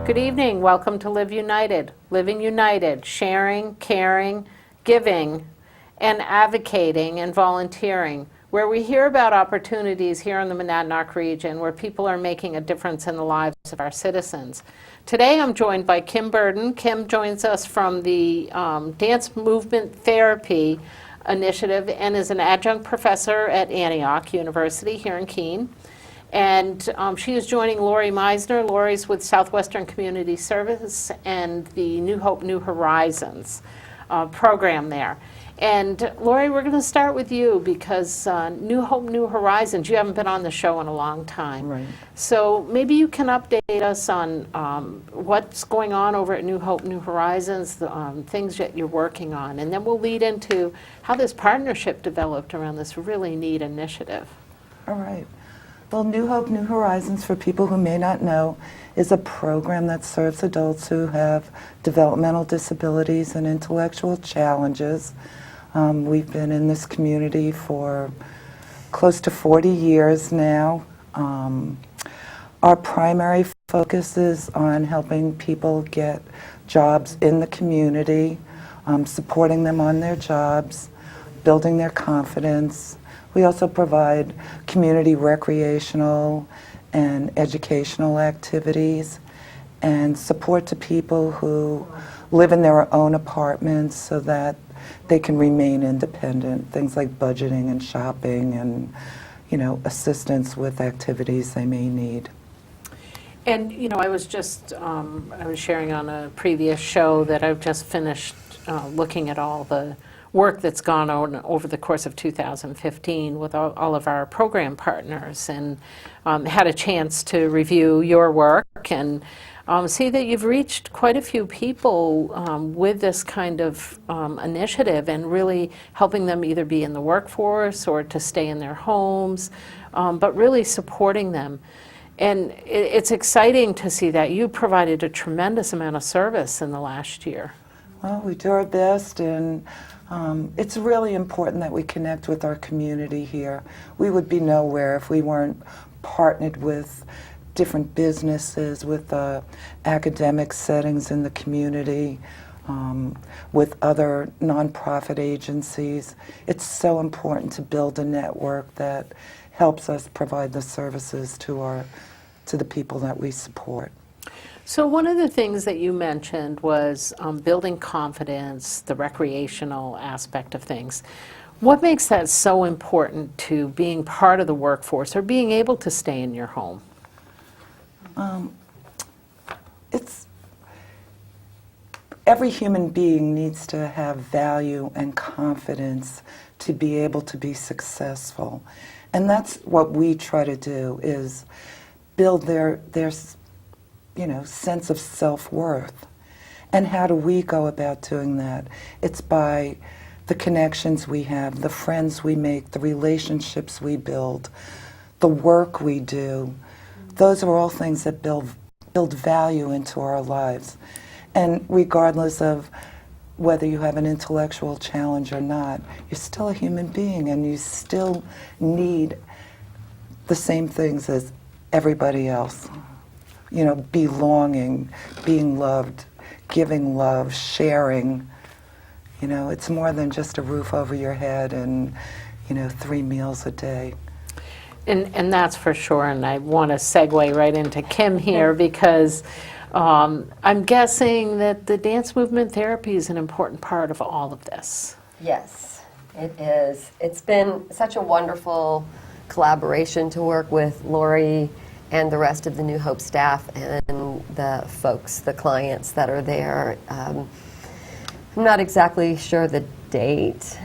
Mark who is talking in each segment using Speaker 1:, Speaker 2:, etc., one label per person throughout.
Speaker 1: Good evening. Welcome to Live United. Living United, sharing, caring, giving, and advocating and volunteering, where we hear about opportunities here in the Monadnock region where people are making a difference in the lives of our citizens. Today I'm joined by Kim Burden. Kim joins us from the Dance Movement Therapy Initiative and is an adjunct professor at Antioch University here in Keene. And she is joining Lori Meisner. Lori's with Southwestern Community Service and the New Hope, New Horizons program there. And Lori, we're going to start with you because New Hope, New Horizons, you haven't been on the show in a long time.
Speaker 2: Right.
Speaker 1: So maybe you can update us on what's going on over at New Hope, New Horizons, the things that you're working on. And then we'll lead into how this partnership developed around this really neat initiative.
Speaker 2: All right. Well, New Hope, New Horizons, for people who may not know, is a program that serves adults who have developmental disabilities and intellectual challenges. We've been in this community for close to 40 years now. Our primary focus is on helping people get jobs in the community, supporting them on their jobs, building their confidence. We also provide community recreational and educational activities and support to people who live in their own apartments so that they can remain independent. Things like budgeting and shopping and, assistance with activities they may need.
Speaker 1: And, I was just, I was sharing on a previous show that I've just finished looking at all the work that's gone on over the course of 2015 with all of our program partners, and had a chance to review your work and see that you've reached quite a few people with this kind of initiative and really helping them either be in the workforce or to stay in their homes, but really supporting them. And it's exciting to see that you provided a tremendous amount of service in the last year.
Speaker 2: Well, we do our best, and it's really important that we connect with our community here. We would be nowhere if we weren't partnered with different businesses, with academic settings in the community, with other nonprofit agencies. It's so important to build a network that helps us provide the services to the people that we support.
Speaker 1: So one of the things that you mentioned was building confidence, the recreational aspect of things. What makes that so important to being part of the workforce or being able to stay in your home?
Speaker 2: Every human being needs to have value and confidence to be able to be successful. And that's what we try to do, is build their sense of self-worth. And how do we go about doing that? It's by the connections we have, the friends we make, the relationships we build, the work we do. Those are all things that build value into our lives. And regardless of whether you have an intellectual challenge or not, you're still a human being and you still need the same things as everybody else. Belonging, being loved, giving love, sharing. It's more than just a roof over your head and, 3 meals a day.
Speaker 1: And that's for sure, and I want to segue right into Kim here because I'm guessing that the dance movement therapy is an important part of all of this.
Speaker 3: Yes, it is. It's been such a wonderful collaboration to work with Lori and the rest of the New Hope staff and the folks, the clients that are there. I'm not exactly sure the date.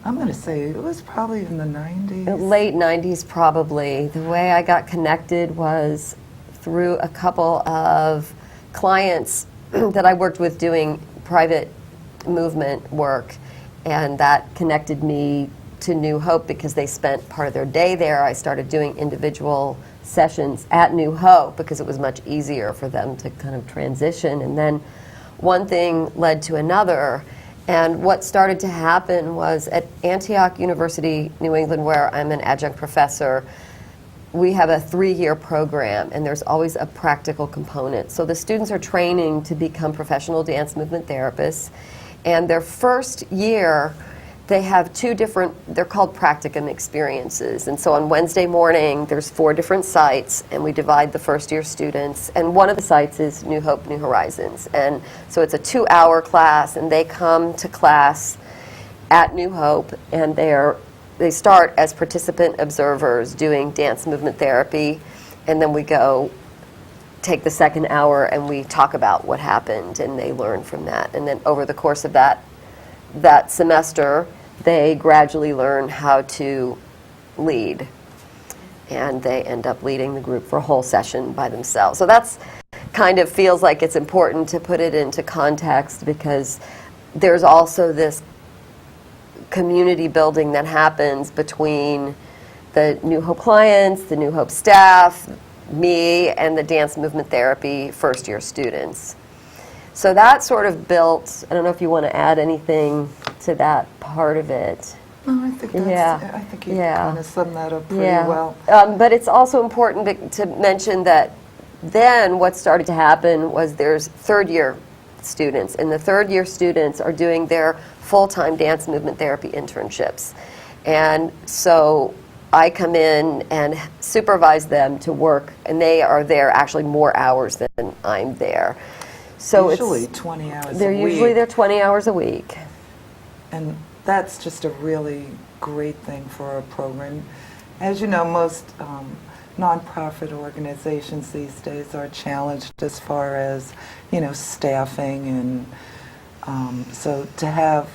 Speaker 2: I'm going to say it was probably in the 90s.
Speaker 3: Late 90s, probably. The way I got connected was through a couple of clients that I worked with doing private movement work, and that connected me to New Hope because they spent part of their day there. I started doing individual sessions at New Hope because it was much easier for them to kind of transition, and then one thing led to another. And what started to happen was at Antioch University, New England, where I'm an adjunct professor, we have a 3-year program, and there's always a practical component. So the students are training to become professional dance movement therapists, and their first year, they have 2 different, they're called practicum experiences. And so on Wednesday morning, there's 4 different sites, and we divide the first-year students. And one of the sites is New Hope, New Horizons. And so it's a 2-hour class, and they come to class at New Hope, and they start as participant observers doing dance movement therapy, and then we go take the second hour and we talk about what happened, and they learn from that. And then over the course of that semester, they gradually learn how to lead, and they end up leading the group for a whole session by themselves. So that's kind of feels like it's important to put it into context, because there's also this community building that happens between the New Hope clients, the New Hope staff, me, and the dance movement therapy first-year students. So that sort of built, I don't know if you want to add anything to that part of it.
Speaker 2: No, I think I think you kind of summed that up pretty well.
Speaker 3: But it's also important to mention that then what started to happen was there's third-year students, and the third-year students are doing their full-time dance movement therapy internships. And so I come in and supervise them to work, and they are there actually more hours than I'm there. So
Speaker 2: usually 20 hours a week.
Speaker 3: They're usually there 20 hours a week.
Speaker 2: And that's just a really great thing for a program. As you know, most nonprofit organizations these days are challenged as far as, staffing, and so to have,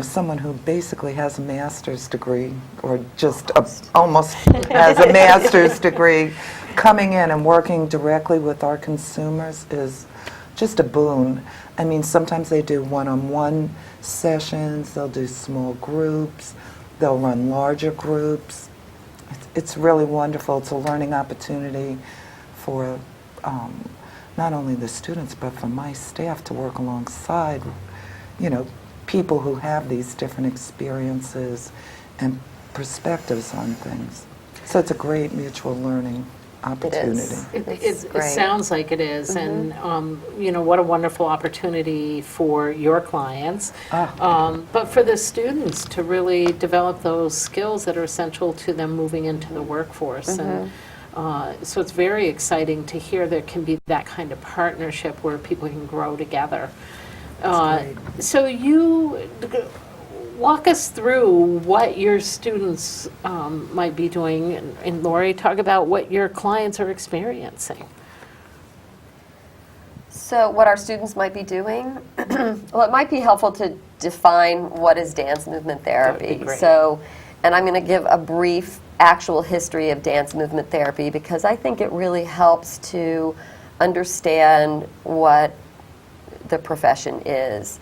Speaker 2: someone who basically has a master's degree, or just almost has a master's degree, coming in and working directly with our consumers is just a boon. I mean, sometimes they do one-on-one sessions, they'll do small groups, they'll run larger groups. It's really wonderful. It's a learning opportunity for not only the students, but for my staff to work alongside, people who have these different experiences and perspectives on things. So it's a great mutual learning opportunity.
Speaker 1: It sounds like it is, and what a wonderful opportunity for your clients, but for the students to really develop those skills that are essential to them moving into the workforce. And so it's very exciting to hear there can be that kind of partnership where people can grow together. So you walk us through what your students might be doing, and Lori, talk about what your clients are experiencing.
Speaker 3: So what our students might be doing? Well, it might be helpful to define what is dance movement therapy.
Speaker 1: That would be great.
Speaker 3: So, and I'm going to give a brief actual history of dance movement therapy, because I think it really helps to understand what the profession is.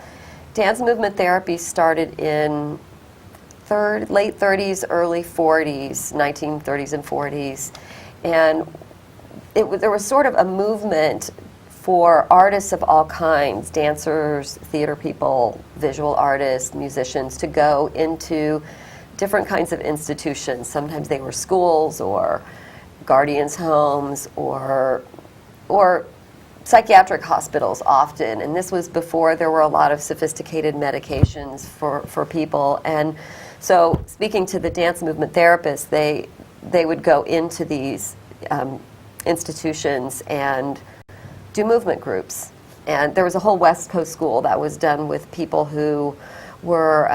Speaker 3: Dance movement therapy started in late 30s, early 40s, 1930s and 40s, and there was sort of a movement for artists of all kinds, dancers, theater people, visual artists, musicians, to go into different kinds of institutions. Sometimes they were schools or guardians' homes or psychiatric hospitals often, and this was before there were a lot of sophisticated medications for people. And so speaking to the dance movement therapists, they would go into these institutions and do movement groups. And there was a whole West Coast school that was done with people who were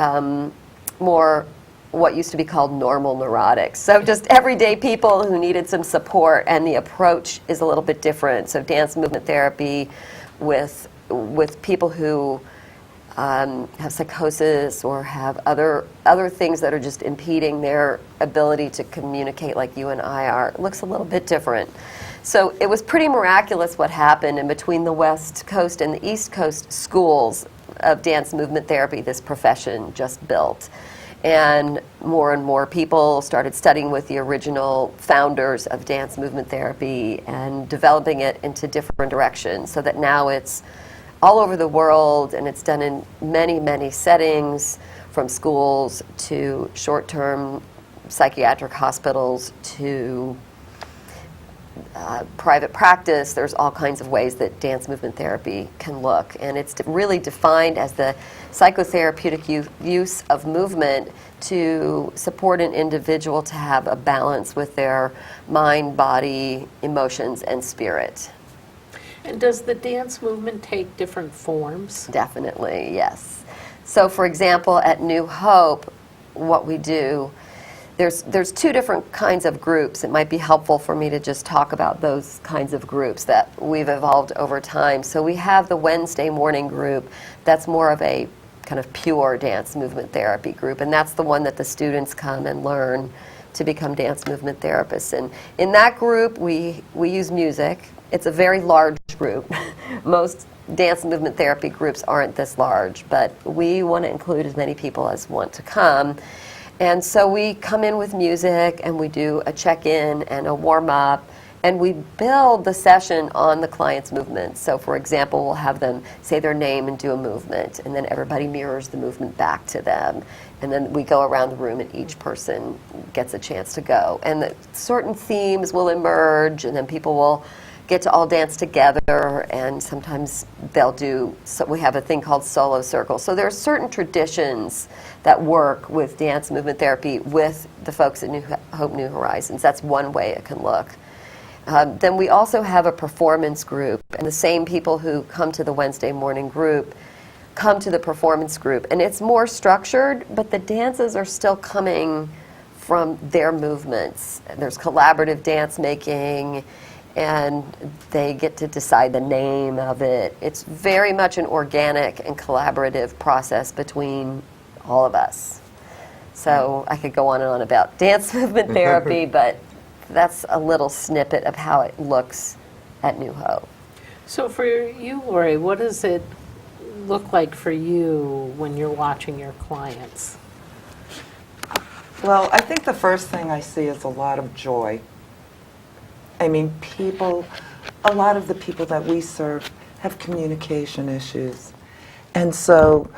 Speaker 3: more what used to be called normal neurotics. So just everyday people who needed some support, and the approach is a little bit different. So dance movement therapy with people who have psychosis or have other things that are just impeding their ability to communicate like you and I are, it looks a little bit different. So it was pretty miraculous what happened in between the West Coast and the East Coast schools of dance movement therapy. This profession just built. And more people started studying with the original founders of dance movement therapy and developing it into different directions, so that now it's all over the world, and it's done in many, many settings, from schools to short-term psychiatric hospitals to private practice. There's all kinds of ways that dance movement therapy can look, and it's really defined as the psychotherapeutic use of movement to support an individual to have a balance with their mind, body, emotions, and spirit.
Speaker 1: And does the dance movement take different forms?
Speaker 3: Definitely, yes. So, for example, at New Hope, what we do, there's two different kinds of groups. It might be helpful for me to just talk about those kinds of groups that we've evolved over time. So we have the Wednesday morning group that's more of a kind of pure dance movement therapy group, and that's the one that the students come and learn to become dance movement therapists. And in that group, we use music. It's a very large group. Most dance movement therapy groups aren't this large, but we want to include as many people as want to come. And so we come in with music, and we do a check-in and a warm-up, and we build the session on the client's movements. So, for example, we'll have them say their name and do a movement, and then everybody mirrors the movement back to them. And then we go around the room, and each person gets a chance to go. And certain themes will emerge, and then people will get to all dance together, and sometimes they'll do, so we have a thing called solo circle. So there are certain traditions that work with dance movement therapy with the folks at New Hope New Horizons. That's one way it can look. Then we also have a performance group, and the same people who come to the Wednesday morning group come to the performance group. And it's more structured, but the dances are still coming from their movements. There's collaborative dance making, and they get to decide the name of it. It's very much an organic and collaborative process between all of us. So I could go on and on about dance movement therapy, but that's a little snippet of how it looks at New Hope.
Speaker 1: So for you, Lori, what does it look like for you when you're watching your clients?
Speaker 2: Well, I think the first thing I see is a lot of joy. I mean, a lot of the people that we serve have communication issues. And so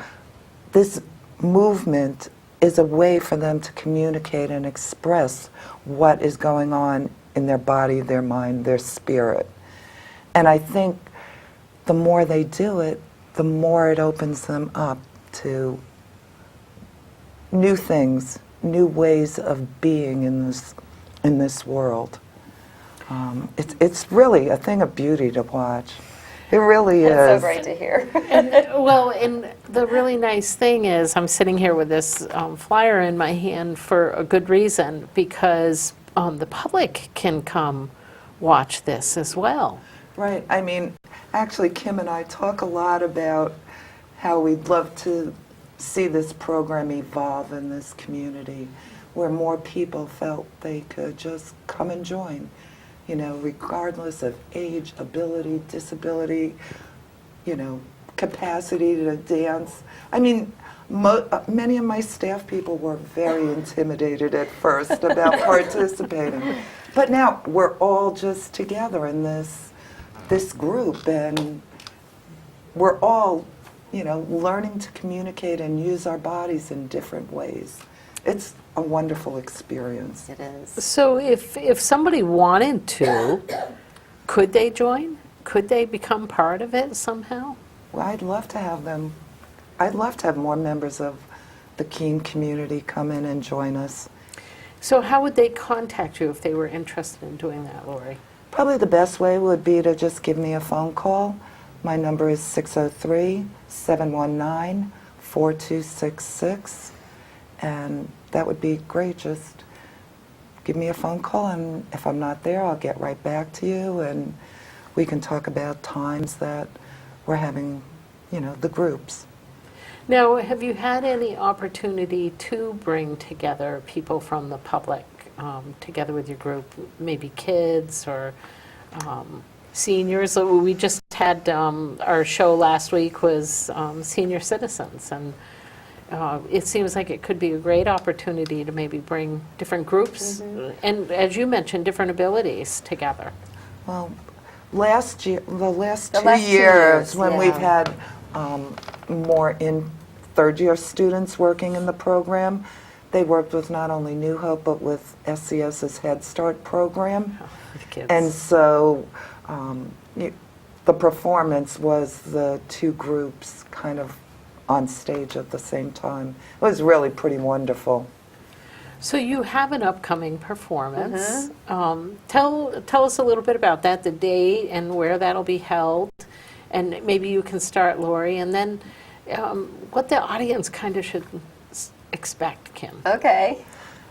Speaker 2: this movement is a way for them to communicate and express what is going on in their body, their mind, their spirit. And I think the more they do it, the more it opens them up to new things, new ways of being in this world. It's really a thing of beauty to watch. It really is.
Speaker 3: That's so great to hear.
Speaker 1: And the really nice thing is I'm sitting here with this flyer in my hand for a good reason, because the public can come watch this as well.
Speaker 2: Right. I mean, actually, Kim and I talk a lot about how we'd love to see this program evolve in this community, where more people felt they could just come and join, you know, regardless of age, ability, disability, you know, capacity to dance. I mean, many of my staff people were very intimidated at first about participating. But now we're all just together in this group, and we're all, you know, learning to communicate and use our bodies in different ways. It's a wonderful experience.
Speaker 3: It is.
Speaker 1: So if somebody wanted to, could they join? Could they become part of it somehow?
Speaker 2: Well, I'd love to have them. I'd love to have more members of the Keene community come in and join us.
Speaker 1: So how would they contact you if they were interested in doing that, Lori?
Speaker 2: Probably the best way would be to just give me a phone call. My number is 603-719-4266, and that would be great. Just give me a phone call, and if I'm not there, I'll get right back to you, and we can talk about times that we're having, you know, the groups.
Speaker 1: Now, have you had any opportunity to bring together people from the public together with your group, maybe kids or seniors? We just had our show last week was senior citizens, and it seems like it could be a great opportunity to maybe bring different groups and, as you mentioned, different abilities together.
Speaker 2: Well, the last 2
Speaker 3: 2
Speaker 2: years when
Speaker 3: yeah.
Speaker 2: we've had more in third-year students working in the program, They worked with not only New Hope, but with SCS's Head Start program.
Speaker 1: For the kids.
Speaker 2: And so the performance was the two groups kind of on stage at the same time. It was really pretty wonderful.
Speaker 1: So you have an upcoming performance. Tell us a little bit about that, the date and where that'll be held. And maybe you can start, Lori, and then what the audience kind of should expect, Kim.
Speaker 3: Okay.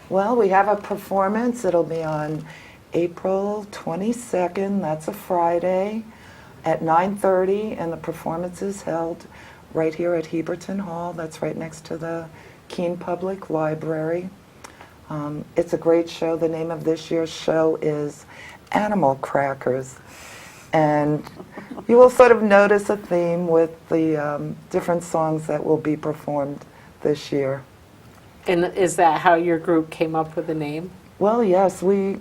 Speaker 2: Well, we have a performance. It'll be on April 22nd. That's a Friday at 9:30, and the performance is held right here at Heberton Hall. That's right next to the Keene Public Library. It's a great show. The name of this year's show is Animal Crackers. And you will sort of notice a theme with the different songs that will be performed this year.
Speaker 1: And is that how your group came up with the name?
Speaker 2: Well, yes, we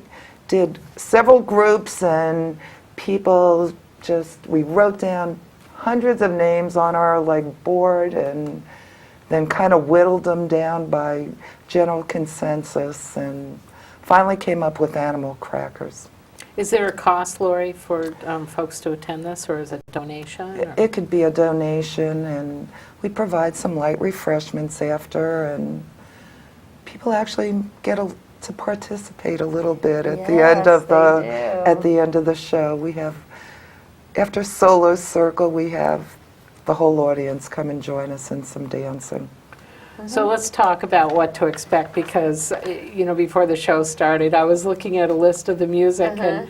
Speaker 2: did several groups, and people we wrote down hundreds of names on our board, and then kind of whittled them down by general consensus, and finally came up with Animal Crackers.
Speaker 1: Is there a cost, Lori, for folks to attend this, or is it a donation? Or?
Speaker 2: It could be a donation, and we provide some light refreshments after, and people actually get to participate a little bit at the end of the show. We have, after solo circle, we have the whole audience come and join us in some dancing.
Speaker 1: So let's talk about what to expect, because before the show started, I was looking at a list of the music, and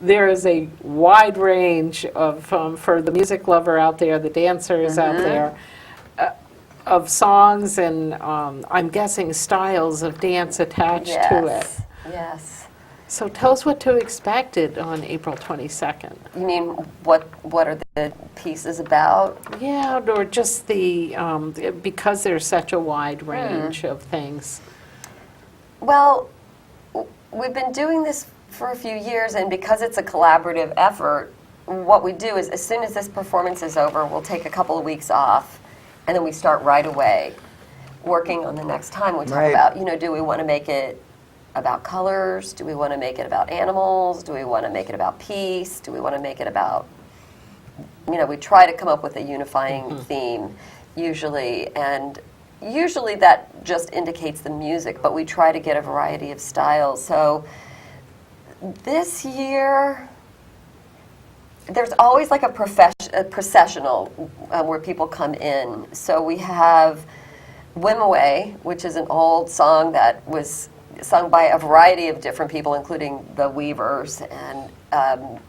Speaker 1: there is a wide range of for the music lover out there, the dancers out there, of songs and I'm guessing styles of dance attached to it.
Speaker 3: Yes.
Speaker 1: So tell us what to expect on April 22nd.
Speaker 3: You mean what are the pieces about?
Speaker 1: Yeah, or just because there's such a wide range of things.
Speaker 3: Well, we've been doing this for a few years, and because it's a collaborative effort, what we do is as soon as this performance is over, we'll take a couple of weeks off, and then we start right away working on the next time. We talk about, do we want to make it about colors? Do we want to make it about animals? Do we want to make it about peace? Do we want to make it about, we try to come up with a unifying theme usually, and usually that just indicates the music, but we try to get a variety of styles. So this year, there's always like a processional where people come in. So we have MUW, which is an old song that was sung by a variety of different people, including the Weavers, and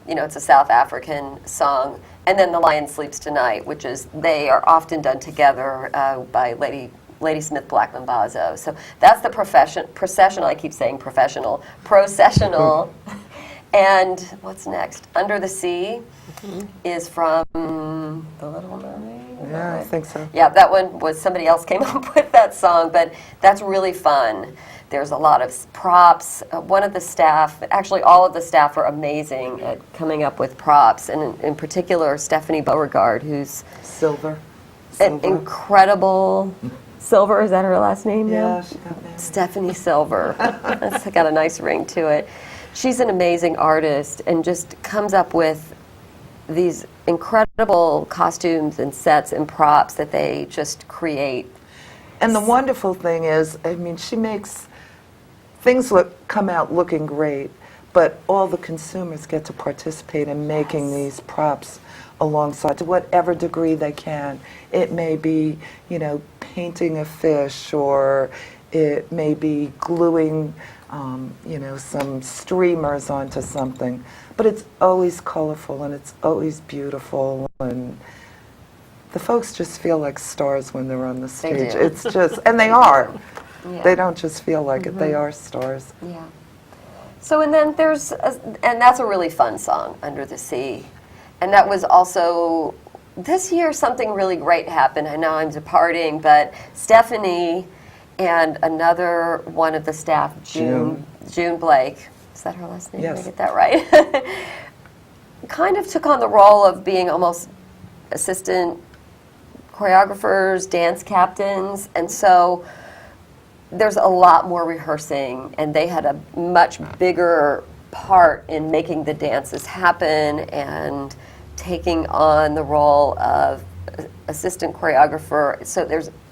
Speaker 3: it's a South African song. And then The Lion Sleeps Tonight, which is, they are often done together by Lady Smith Black Mambazo. So that's the processional, I keep saying professional, processional. And what's next? Under the Sea is from The Little Mermaid?
Speaker 2: Yeah, I think so.
Speaker 3: Yeah, that one was, somebody else came up with that song, but that's really fun. There's a lot of props. One of the staff, actually all of the staff are amazing at coming up with props, and in particular Stephanie Beauregard, who's
Speaker 2: Silver.
Speaker 3: an incredible... Silver, is that her last name now?
Speaker 2: Yeah, she got married.
Speaker 3: Stephanie Silver. That's got a nice ring to it. She's an amazing artist and just comes up with these incredible costumes and sets and props that they just create.
Speaker 2: And the wonderful thing is, she makes things come out looking great, but all the consumers get to participate in making these props alongside, to whatever degree they can. It may be, painting a fish, or it may be gluing, some streamers onto something. But it's always colorful, and it's always beautiful, and the folks just feel like stars when they're on the stage.
Speaker 3: do.
Speaker 2: It's just, and they are.
Speaker 3: Yeah.
Speaker 2: They don't just feel like it, they are stars.
Speaker 3: Yeah. So, and then and that's a really fun song, Under the Sea. And that was also, this year something really great happened. I know I'm departing, but Stephanie and another one of the staff, June Blake, is that her last name?
Speaker 2: Yes.
Speaker 3: Did I get that right? Kind of took on the role of being almost assistant choreographers, dance captains, and so there's a lot more rehearsing, and they had a much bigger part in making the dances happen and taking on the role of assistant choreographer. So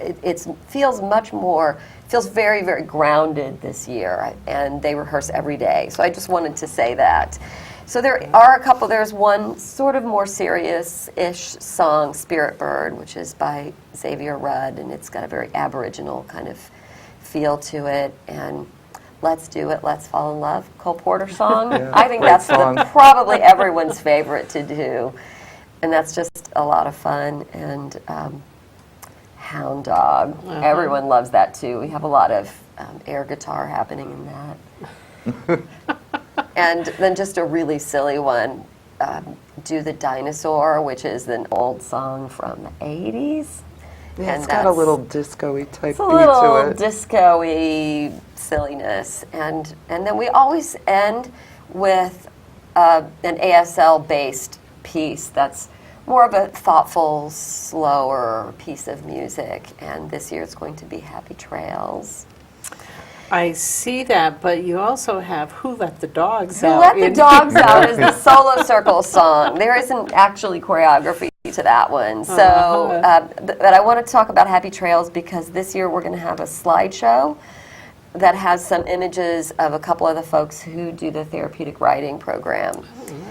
Speaker 3: it feels much more, feels very, very grounded this year, and they rehearse every day. So I just wanted to say that. So there are a couple, there's one sort of more serious-ish song, Spirit Bird, which is by Xavier Rudd, and it's got a very Aboriginal kind of feel to it. And Let's Do It, Let's Fall in Love, Cole Porter song.
Speaker 2: Yeah,
Speaker 3: I think
Speaker 2: great
Speaker 3: that's
Speaker 2: song.
Speaker 3: probably everyone's favorite to do. And that's just a lot of fun. And Hound Dog, everyone loves that too. We have a lot of air guitar happening in that. And then just a really silly one, Do the Dinosaur, which is an old song from the 80s.
Speaker 2: Yeah,
Speaker 3: And
Speaker 2: it's got a little disco-y type
Speaker 3: it's a
Speaker 2: beat
Speaker 3: little
Speaker 2: to it.
Speaker 3: disco-y silliness. And then we always end with an ASL-based piece that's more of a thoughtful, slower piece of music. And this year it's going to be Happy Trails.
Speaker 1: I see that, but you also have Who Let the Dogs
Speaker 3: Who
Speaker 1: Out.
Speaker 3: Let the
Speaker 1: in-
Speaker 3: Dogs Out is the solo circle song. There isn't actually choreography to that one. So, but I want to talk about Happy Trails because this year we're going to have a slideshow that has some images of a couple of the folks who do the therapeutic writing program.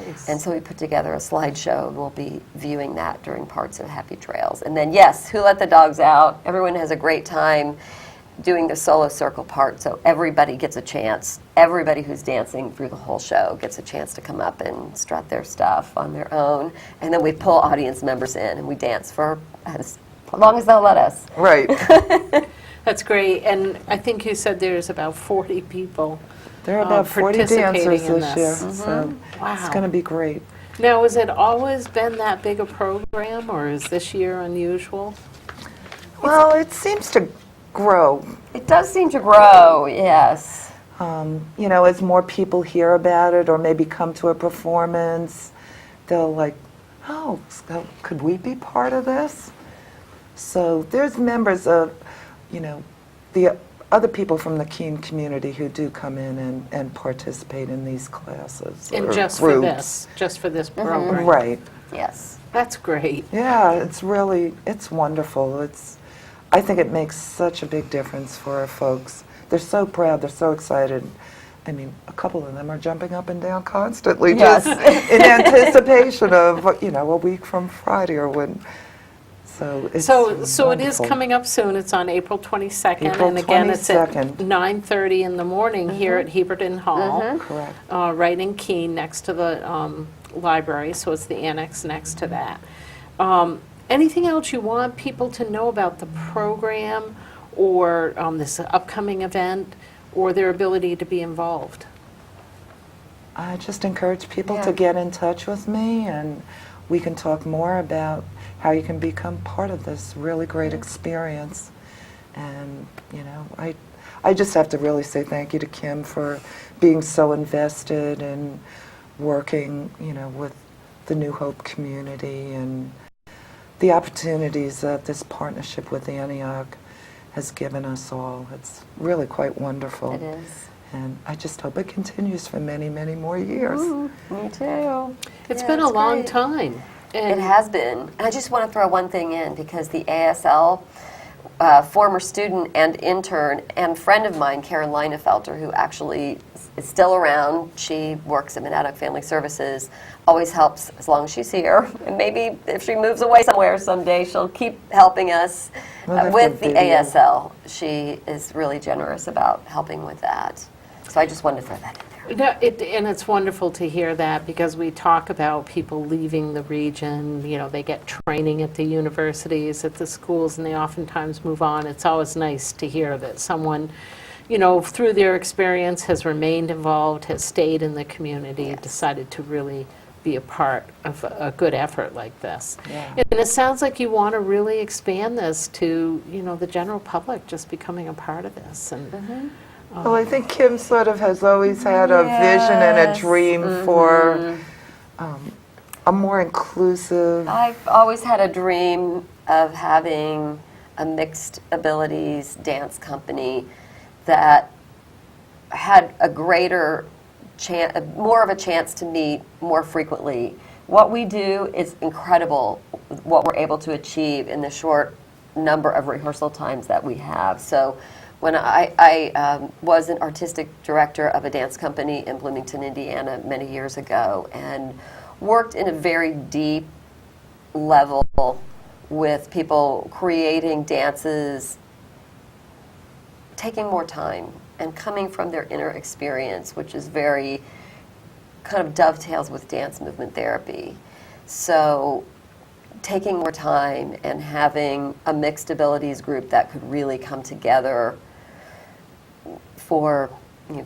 Speaker 1: Nice.
Speaker 3: And so we put together a slideshow, and we'll be viewing that during parts of Happy Trails. And then, yes, Who Let the Dogs Out? Everyone has a great time doing the solo circle part, so everybody gets a chance. Everybody who's dancing through the whole show gets a chance to come up and strut their stuff on their own. And then we pull audience members in, and we dance for as long as they'll let us.
Speaker 2: Right.
Speaker 1: That's great, and I think you said there's about 40 people.
Speaker 2: There are about 40
Speaker 1: participating
Speaker 2: dancers
Speaker 1: in
Speaker 2: this
Speaker 1: this.
Speaker 2: year, so
Speaker 1: Wow.
Speaker 2: it's going to be great.
Speaker 1: Now, has it always been that big a program, or is this year unusual?
Speaker 2: Well, it seems to grow.
Speaker 3: It does seem to grow, yes.
Speaker 2: You know, as more people hear about it or maybe come to a performance, they'll like, oh, so could we be part of this? So there's members of, you know, the other people from the Keene community who do come in and participate in these classes.
Speaker 1: And
Speaker 2: or
Speaker 1: just
Speaker 2: groups.
Speaker 1: for this program?
Speaker 2: Right.
Speaker 3: Yes.
Speaker 1: That's great.
Speaker 2: Yeah, it's really, it's wonderful. I think it makes such a big difference for our folks. They're so proud, they're so excited. I mean, a couple of them are jumping up and down constantly
Speaker 3: Yes.
Speaker 2: just in anticipation of, you know, a week from Friday or when. So it's
Speaker 1: So it is
Speaker 2: wonderful.
Speaker 1: coming up soon. It's on April 22nd.
Speaker 2: April
Speaker 1: And again, it's at
Speaker 2: 22nd.
Speaker 1: 9:30 in the morning here at Heberton Hall.
Speaker 2: Correct.
Speaker 1: Right in Keene, next to the library, so it's the annex next to that. Anything else you want people to know about the program or this upcoming event or their ability to be involved?
Speaker 2: I just encourage people
Speaker 3: Yeah.
Speaker 2: to get in touch with me, and we can talk more about how you can become part of this really great experience. And, you know, I just have to really say thank you to Kim for being so invested in working, you know, with the New Hope community and the opportunities that this partnership with Antioch has given us all. It's really quite wonderful.
Speaker 3: It is.
Speaker 2: And I just hope it continues for many, many more years.
Speaker 3: Me too.
Speaker 1: It's
Speaker 3: Yeah,
Speaker 1: been a long
Speaker 3: great.
Speaker 1: time.
Speaker 3: It
Speaker 1: And
Speaker 3: has been. And I just want to throw one thing in because the ASL former student and intern and friend of mine, Karen Leinefelter, who actually is still around. She works at Monadnock Family Services, always helps as long as she's here. And maybe if she moves away somewhere someday, she'll keep helping us
Speaker 2: We'll have
Speaker 3: with
Speaker 2: to
Speaker 3: the
Speaker 2: video.
Speaker 3: ASL. She is really generous about helping with that. So I just wanted to throw that in there.
Speaker 1: No, and it's wonderful to hear that because we talk about people leaving the region, you know, they get training at the universities, at the schools, and they oftentimes move on. It's always nice to hear that someone, you know, through their experience has remained involved, has stayed in the community, decided to really be a part of a good effort like this.
Speaker 2: Yeah.
Speaker 1: And it sounds like you want to really expand this to, you know, the general public just becoming a part of this. And
Speaker 2: Well, I think Kim sort of has always had a vision and a
Speaker 3: Yes.
Speaker 2: dream for a more inclusive.
Speaker 3: I've always had a dream of having a mixed abilities dance company that had a greater chance, more of a chance to meet more frequently. What we do is incredible, what we're able to achieve in the short number of rehearsal times that we have. So when I was an artistic director of a dance company in Bloomington, Indiana many years ago, and worked in a very deep level with people creating dances, taking more time and coming from their inner experience, which is very kind of dovetails with dance movement therapy. So taking more time and having a mixed abilities group that could really come together for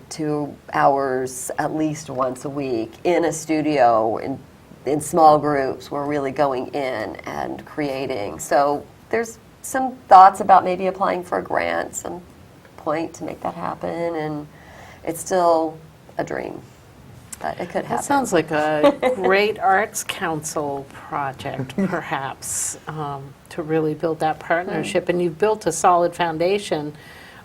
Speaker 3: 2 hours at least once a week in a studio, in small groups, we're really going in and creating. So there's some thoughts about maybe applying for a grant, some point to make that happen, and it's still a dream, but it could happen.
Speaker 1: That sounds like a great Arts Council project, perhaps, to really build that partnership. And you've built a solid foundation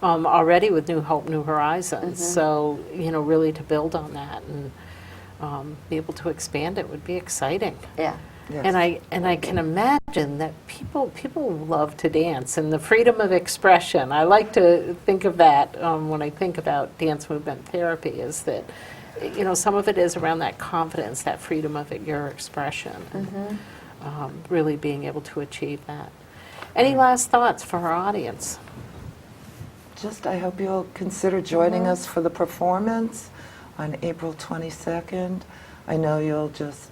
Speaker 1: already with New Hope, New Horizons. So, really to build on that and be able to expand it would be exciting.
Speaker 3: Yeah.
Speaker 2: Yes.
Speaker 1: And I can imagine that people love to dance, and the freedom of expression. I like to think of that when I think about dance movement therapy, is that some of it is around that confidence, that freedom of your expression, and really being able to achieve that. Any last thoughts for our audience?
Speaker 2: Just, I hope you'll consider joining us for the performance on April 22nd. I know you'll just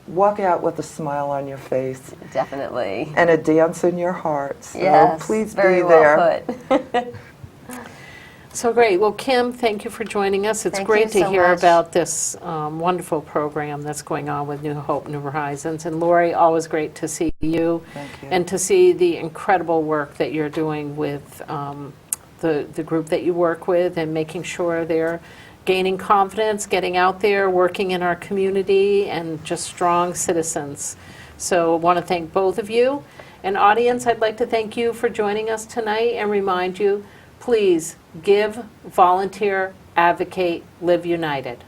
Speaker 2: walk out with a smile on your face
Speaker 3: Definitely.
Speaker 2: and a dance in your heart. So
Speaker 3: Yes,
Speaker 2: please
Speaker 3: very
Speaker 2: be there.
Speaker 3: well put.
Speaker 1: So great. Well, Kim, thank you for joining us. It's
Speaker 3: Thank
Speaker 1: great
Speaker 3: you
Speaker 1: to
Speaker 3: so
Speaker 1: hear
Speaker 3: much.
Speaker 1: about this wonderful program that's going on with New Hope, New Horizons. And Lori, always great to see you.
Speaker 2: Thank you.
Speaker 1: And to see the incredible work that you're doing with the group that you work with, and making sure they're gaining confidence, getting out there, working in our community, and just strong citizens. So I want to thank both of you. And audience, I'd like to thank you for joining us tonight and remind you, please give, volunteer, advocate, live united.